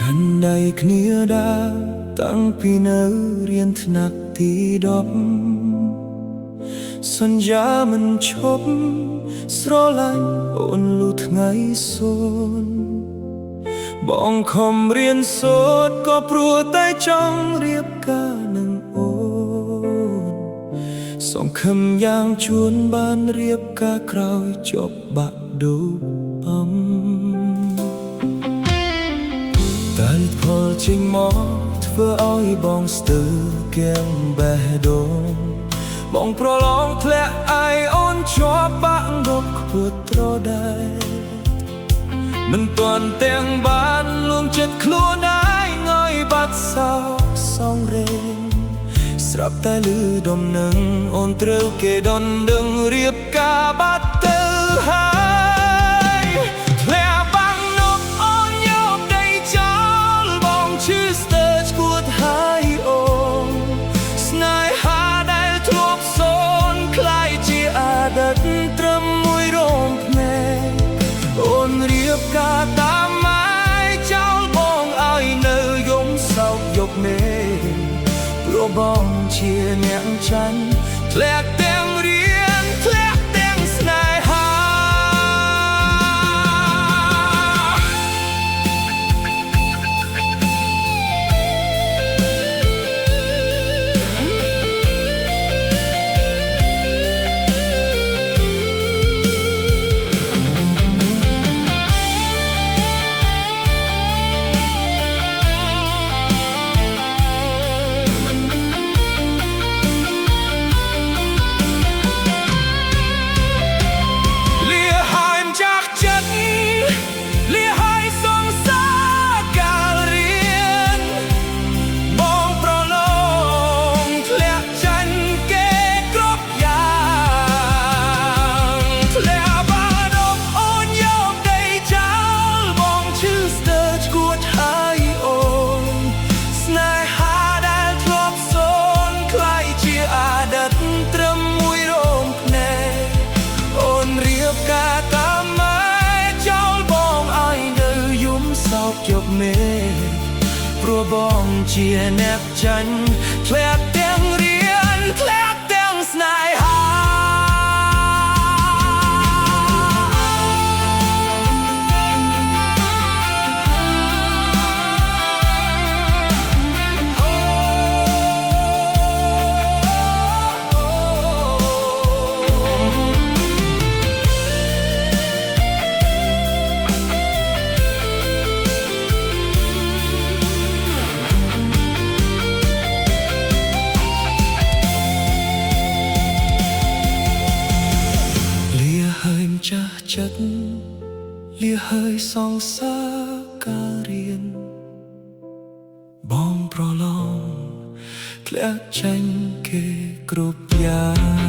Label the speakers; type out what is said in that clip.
Speaker 1: កាន់ដៃគ្នាដើរតាំងពីនៅរៀនថ្នាក់ទី10សន្យាមិនឈប់ស្រឡាញ់អូនលុះថ្ងៃសូន្យបងខំរៀនសូត្រក៏ព្រោះតែចង់រៀបការនឹងអូនសង្ឃឹមយ៉ាងជួនបានរៀបការក្រោយចប់បាក់ដូរបំតែផលចេញមកធ្វើឲ្យបងស្ទើរគៀងបេះដូងបងប្រឡងធ្លាក់ឯអូនជាប់បាក់ងប់ខ្ពស់ត្រដែមិនទាន់ទាំងបានលួងចិត្តខ្លួនឯងឲ្យបាត់សោកសងរេងស្រាប់តែឮដំណឹងអូនត្រូវគេដណ្ដឹងរៀបការបាត់ទៅហើយធ្លាក់បាក់ងប់អូនយកដីចោលបងឈឺស្ទើរឈួតហើយអូនស្នេហាដែលធ្លាប់សូនคล้ายជាអតីតត្រឹមមួយរោមភ្នែកអូនរៀបការតាមម៉ែចោលបងឲ្យនៅយំសោកយកមេព្រោះបងជាអ្នកចាញ់ធ្លាក់ទាំងរៀនធ្លាក់ទាំងស្នេហាជប់មេព្រោះបងជាអ្នកចាញ់ធ្លាក់ទាំងរៀនធ្លាក់ទាំងស្នេហាចាស់ចិត្តលាហើយសងសាការរៀនបងប្រឡងធ្លាក់ចាញ់គេគ្រប់យ៉ាង